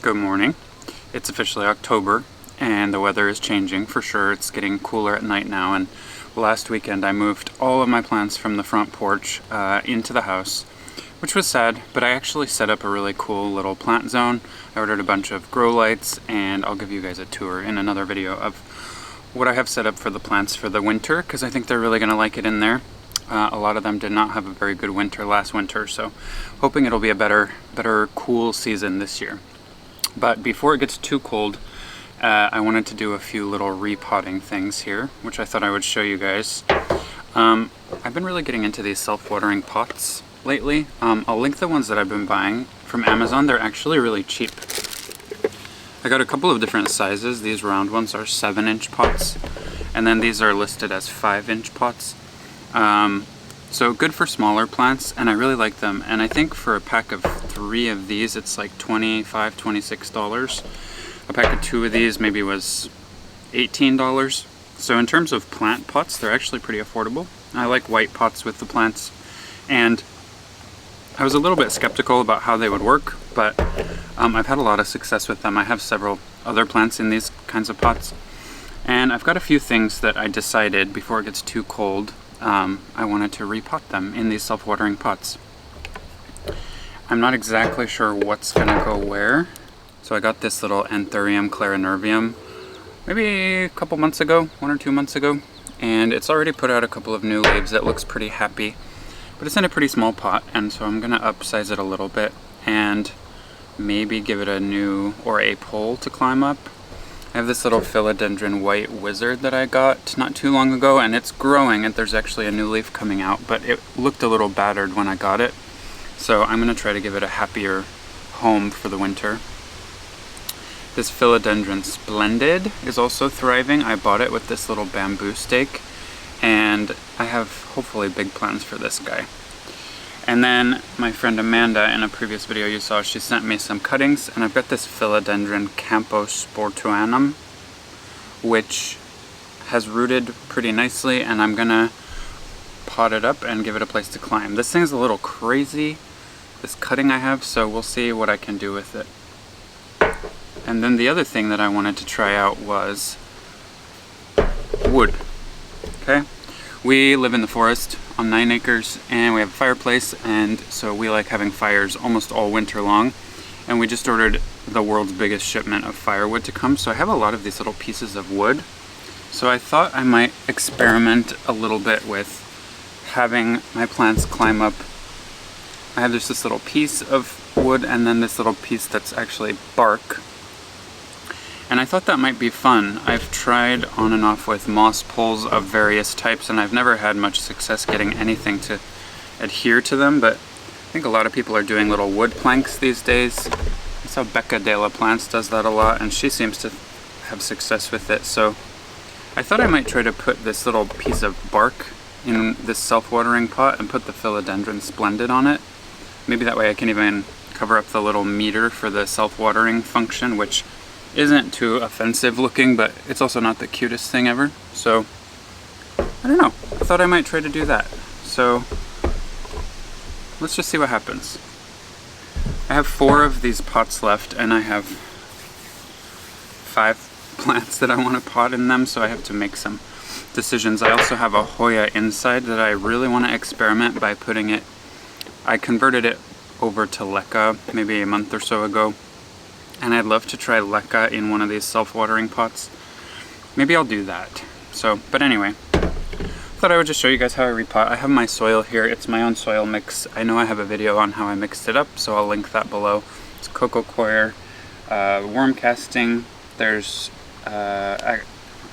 Good morning. It's officially October and the weather is changing for sure. It's getting cooler at night now, and last weekend I moved all of my plants from the front porch into the house, which was sad, but I actually set up a really cool little plant zone. I ordered a bunch of grow lights and I'll give you guys a tour in another video of what I have set up for the plants for the winter, because I think they're really going to like it in there. A lot of them did not have a very good winter last winter, so hoping it'll be a better cool season this year. But before it gets too cold, I wanted to do a few little repotting things here, which I thought I would show you guys. I've been really getting into these self-watering pots lately. I'll link the ones that I've been buying from Amazon. They're actually really cheap. I got a couple of different sizes. These round ones are 7-inch pots, and then these are listed as 5-inch pots. So good for smaller plants, and I really like them. And I think for a pack of 3 of these, it's like $25, $26. A pack of 2 of these maybe was $18. So in terms of plant pots, they're actually pretty affordable. I like white pots with the plants, and I was a little bit skeptical about how they would work, but I've had a lot of success with them. I have several other plants in these kinds of pots, and I've got a few things that I decided before it gets too cold I wanted to repot them in these self-watering pots. I'm not exactly sure what's gonna go where. So I got this little Anthurium Clarinervium maybe a couple months ago, 1 or 2 months ago, and it's already put out a couple of new leaves. It looks pretty happy, but it's in a pretty small pot, and so I'm gonna upsize it a little bit and maybe give it a new or a pole to climb up. I have this little Philodendron white wizard that I got not too long ago, and it's growing, and there's actually a new leaf coming out, but it looked a little battered when I got it. So I'm going to try to give it a happier home for the winter. This Philodendron Splendid is also thriving. I bought it with this little bamboo stake, and I have hopefully big plans for this guy. And then my friend Amanda, in a previous video you saw, she sent me some cuttings, and I've got this Philodendron Camposportuanum, which has rooted pretty nicely, and I'm gonna pot it up and give it a place to climb. This thing's a little crazy, this cutting I have, so we'll see what I can do with it. And then the other thing that I wanted to try out was wood. Okay? We live in the forest on 9 acres, and we have a fireplace, and so we like having fires almost all winter long. And we just ordered the world's biggest shipment of firewood to come, so I have a lot of these little pieces of wood. So I thought I might experiment a little bit with having my plants climb up. I have just this little piece of wood and then this little piece that's actually bark. And I thought that might be fun. I've tried on and off with moss poles of various types, and I've never had much success getting anything to adhere to them, but I think a lot of people are doing little wood planks these days. I saw Becca de la Plants does that a lot, and she seems to have success with it. So I thought I might try to put this little piece of bark in this self-watering pot and put the Philodendron Splendid on it. Maybe that way I can even cover up the little meter for the self-watering function, which isn't too offensive looking, but it's also not the cutest thing ever. So I don't know, I thought I might try to do that. So let's just see what happens. I have 4 of these pots left, and I have 5 plants that I want to pot in them, so I have to make some decisions. I also have a Hoya inside that I really want to experiment by putting it, I converted it over to LECA maybe a month or so ago, and I'd love to try LECA in one of these self-watering pots. Maybe I'll do that. So, but anyway, thought I would just show you guys how I repot. I have my soil here. It's my own soil mix. I know I have a video on how I mixed it up, so I'll link that below. It's cocoa coir, worm casting. There's, I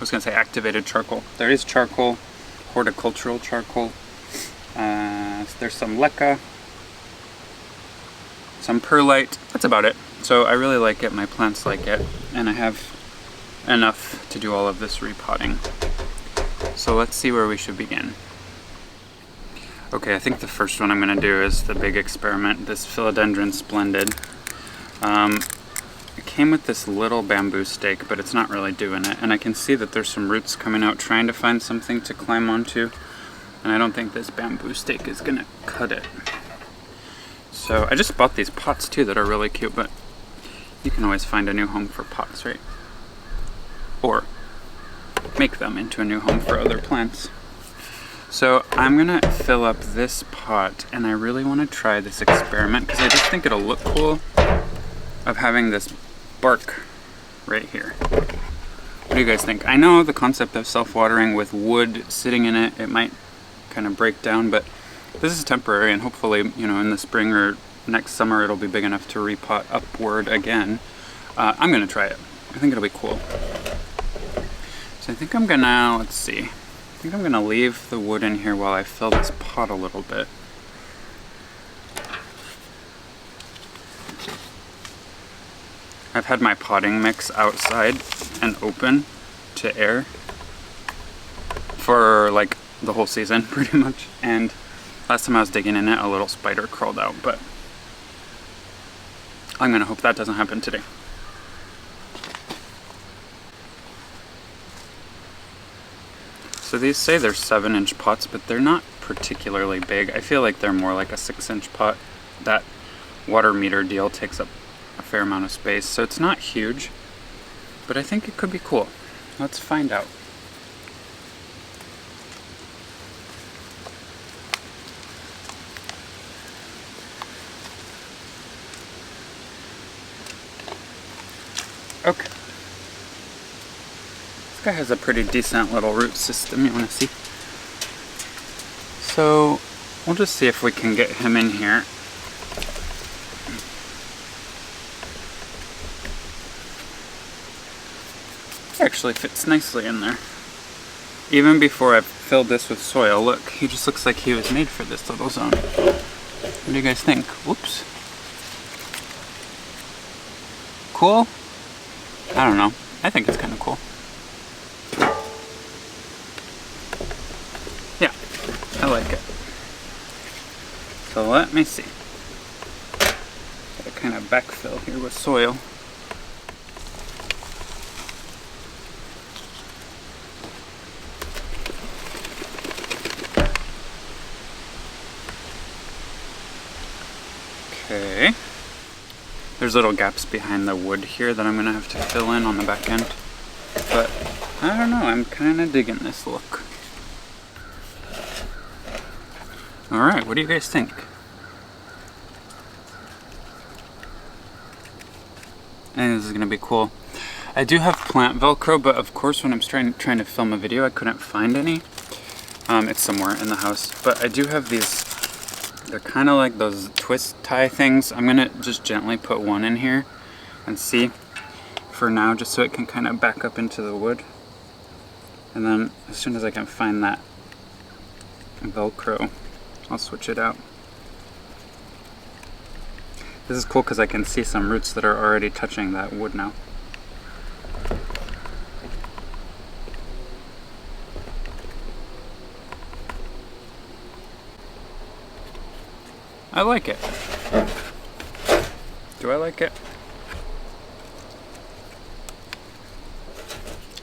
was gonna say activated charcoal. There is charcoal, horticultural charcoal. There's some LECA, some perlite. That's about it. So I really like it, my plants like it, and I have enough to do all of this repotting. So let's see where we should begin. Okay, I think the first one I'm going to do is the big experiment, this Philodendron Splendid. It came with this little bamboo stake, but it's not really doing it, and I can see that there's some roots coming out trying to find something to climb onto, and I don't think this bamboo stake is going to cut it. So I just bought these pots too that are really cute, but You can always find a new home for pots, right? Or make them into a new home for other plants. So I'm gonna fill up this pot, and I really want to try this experiment because I just think it'll look cool of having this bark right here. What do you guys think? I know the concept of self-watering with wood sitting in it, it might kind of break down, but this is temporary, and hopefully, you know, in the spring or next summer it'll be big enough to repot upward again. I'm gonna try it. I think it'll be cool. So I think I'm gonna, let's see. I think I'm gonna leave the wood in here while I fill this pot a little bit. I've had my potting mix outside and open to air for like the whole season pretty much, and last time I was digging in it, a little spider crawled out, but I'm gonna hope that doesn't happen today. So these say they're 7-inch pots, but they're not particularly big. I feel like they're more like a 6-inch pot. That water meter deal takes up a fair amount of space, so it's not huge, but I think it could be cool. Let's find out. Okay. This guy has a pretty decent little root system, you want to see? So we'll just see if we can get him in here. He actually fits nicely in there. Even before I filled this with soil, look, he just looks like he was made for this little zone. What do you guys think? Whoops. Cool? I don't know. I think it's kind of cool. Yeah, I like it. So let me see. Gotta kind of backfill here with soil. Okay. There's little gaps behind the wood here that I'm gonna have to fill in on the back end. But I don't know, I'm kind of digging this look. Alright, what do you guys think? I think this is gonna be cool. I do have plant Velcro, but of course when I'm trying to film a video, I couldn't find any. It's somewhere in the house. But I do have these, they're kind of like those twist tie things. I'm gonna just gently put one in here and see for now, just so it can kind of back up into the wood. And then as soon as I can find that Velcro, I'll switch it out. This is cool because I can see some roots that are already touching that wood now. I like it. Do I like it?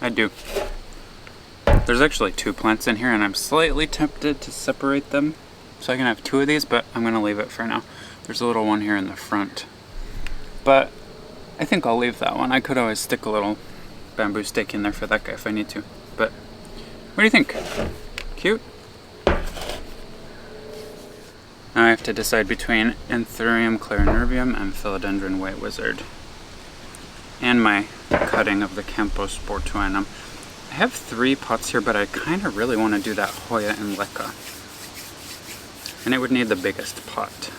I do. There's actually 2 plants in here, and I'm slightly tempted to separate them so I can have 2 of these, but I'm gonna leave it for now. There's a little one here in the front, but I think I'll leave that one. I could always stick a little bamboo stake in there for that guy if I need to. But what do you think? Cute? Now I have to decide between Anthurium Clarinervium and Philodendron White Wizard. And my cutting of the Camposportuanum. I have 3 pots here, but I kind of really want to do that Hoya and LECA. And it would need the biggest pot.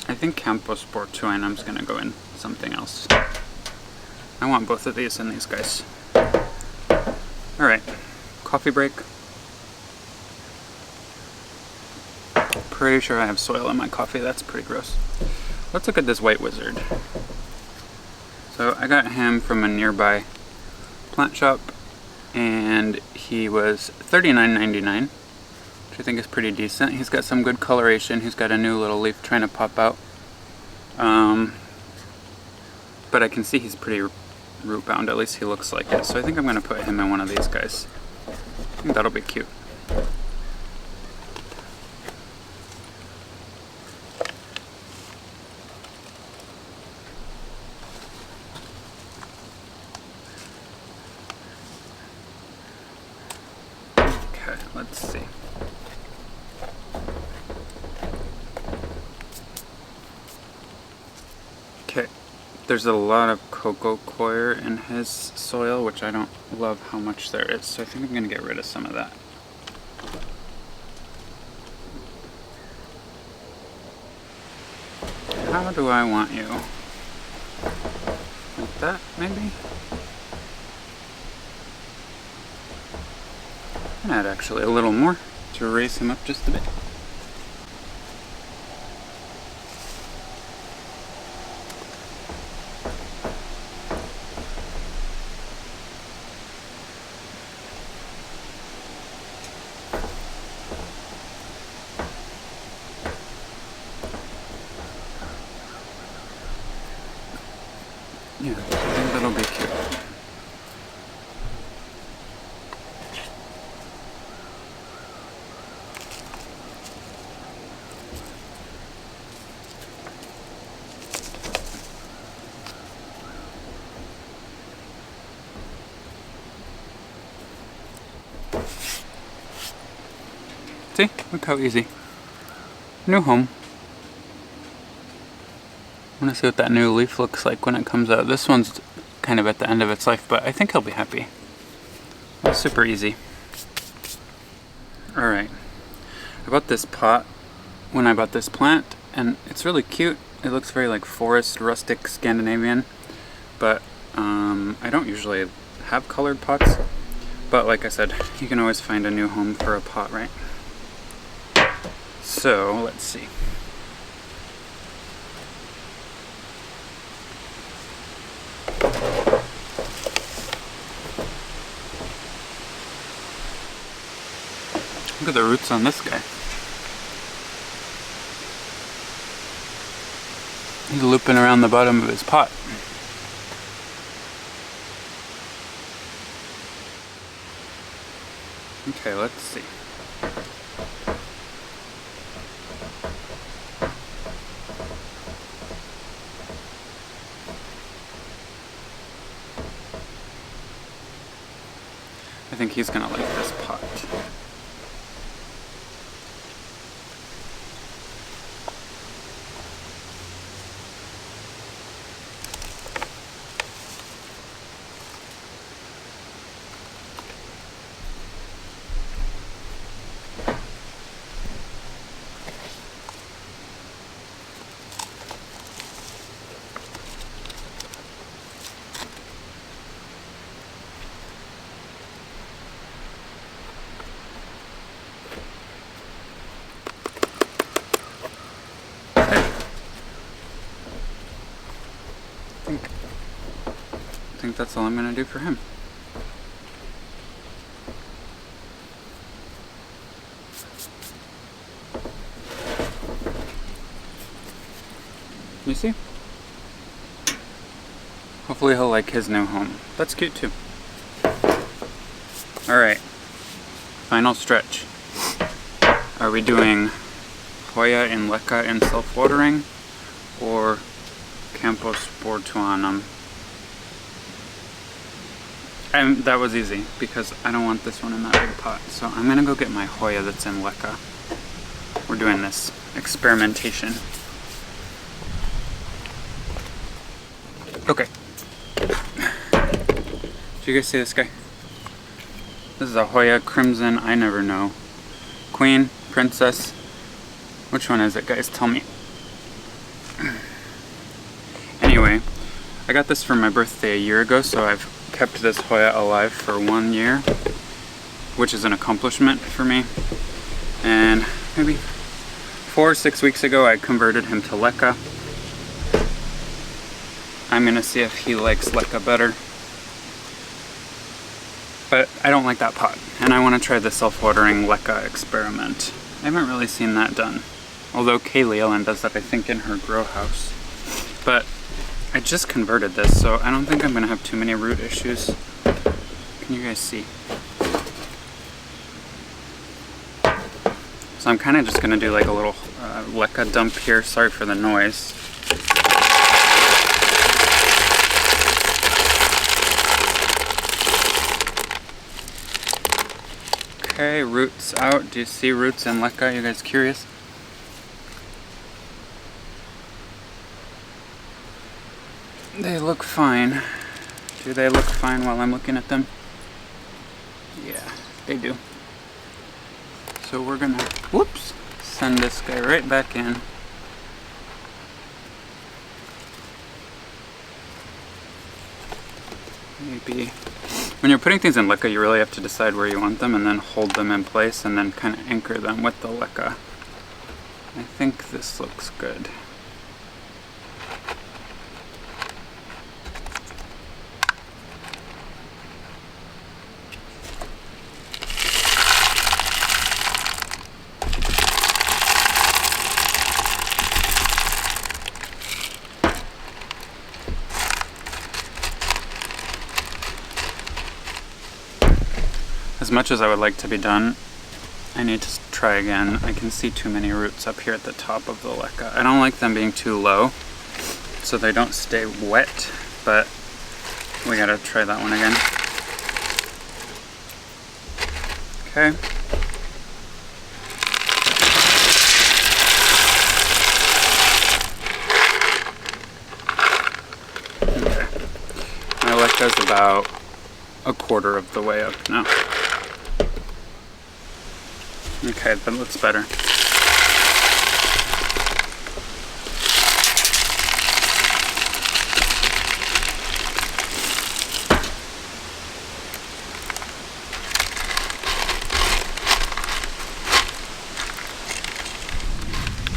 I think Camposportuanum is going to go in something else. I want both of these in these guys. Alright, coffee break. Pretty sure I have soil in my coffee. That's pretty gross. Let's look at this White Wizard. So I got him from a nearby plant shop, and he was $39.99, which I think is pretty decent. He's got some good coloration. He's got a new little leaf trying to pop out. But I can see he's pretty root bound. At least he looks like it. So I think I'm going to put him in one of these guys. I think that'll be cute. Let's see. Okay, there's a lot of cocoa coir in his soil, which I don't love how much there is, so I think I'm gonna get rid of some of that. How do I want you? Like that, maybe? And add actually a little more to raise him up just a bit. Yeah, I think that'll be cute. See? Look how easy. New home. I want to see what that new leaf looks like when it comes out. This one's kind of at the end of its life, but I think he'll be happy. It's super easy. Alright. I bought this pot when I bought this plant, and it's really cute. It looks very like forest, rustic, Scandinavian, but I don't usually have colored pots. But like I said, you can always find a new home for a pot, right? So, let's see. Look at the roots on this guy. He's looping around the bottom of his pot. Okay, let's see. I think he's gonna like this pot. I think that's all I'm gonna do for him. You see? Hopefully he'll like his new home. That's cute too. Alright, final stretch. Are we doing Hoya in LECA in self-watering or Camposportuanum? That was easy because I don't want this one in that big pot. So I'm gonna go get my Hoya that's in LECA. We're doing this experimentation. Okay. Do you guys see this guy? This is a Hoya Crimson, I never know. Queen, Princess. Which one is it, guys? Tell me. Anyway, I got this for my birthday a year ago, so I've kept this Hoya alive for 1 year, which is an accomplishment for me. And maybe 4 or 6 weeks ago, I converted him to LECA. I'm gonna see if he likes LECA better. But I don't like that pot, and I want to try the self-watering LECA experiment. I haven't really seen that done. Although Kaylee Ellen does that, I think, in her grow house. But I just converted this, so I don't think I'm going to have too many root issues. Can you guys see? So I'm kind of just going to do like a little LECA dump here. Sorry for the noise. Okay, roots out. Do you see roots in LECA? You guys curious? They look fine. Do they look fine while I'm looking at them? Yeah, they do. So we're gonna, whoops, send this guy right back in. Maybe, when you're putting things in LECA, you really have to decide where you want them and then hold them in place and then kind of anchor them with the LECA. I think this looks good. As much as I would like to be done, I need to try again. I can see too many roots up here at the top of the LECA. I don't like them being too low, so they don't stay wet, but we gotta try that one again. Okay. Okay. My LECA's about a quarter of the way up now. Okay, that looks better.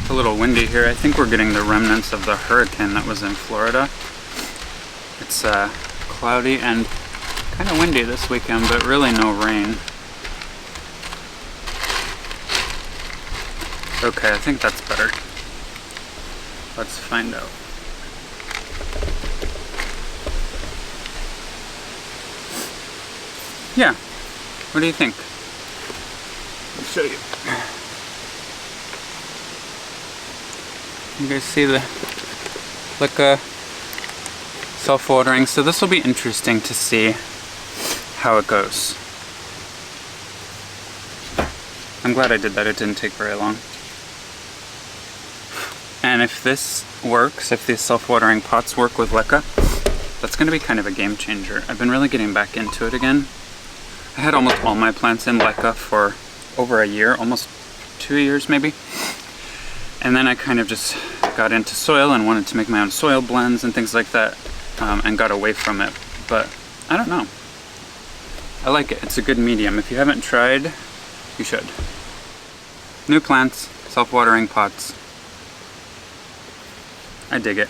It's a little windy here. I think we're getting the remnants of the hurricane that was in Florida. It's cloudy and kind of windy this weekend, but really no rain. Okay, I think that's better. Let's find out. Yeah, what do you think? I'll show you. You guys see the LECA self-watering? So this will be interesting to see how it goes. I'm glad I did that, it didn't take very long. And if this works, if these self-watering pots work with LECA, that's going to be kind of a game changer. I've been really getting back into it again. I had almost all my plants in LECA for over a year, almost 2 years maybe. And then I kind of just got into soil and wanted to make my own soil blends and things like that, and got away from it. But I don't know. I like it. It's a good medium. If you haven't tried, you should. New plants, self-watering pots. I dig it.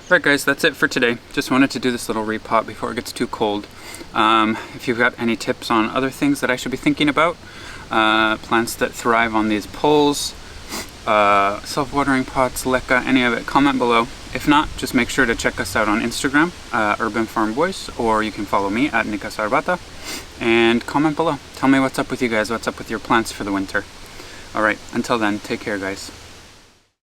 Alright guys, that's it for today. Just wanted to do this little repot before it gets too cold. If you've got any tips on other things that I should be thinking about, plants that thrive on these poles, self-watering pots, LECA, any of it, comment below. If not, just make sure to check us out on Instagram, Urban Farm Boys, or you can follow me at Nika Sarbata, and comment below. Tell me what's up with you guys, what's up with your plants for the winter. Alright, until then, take care guys.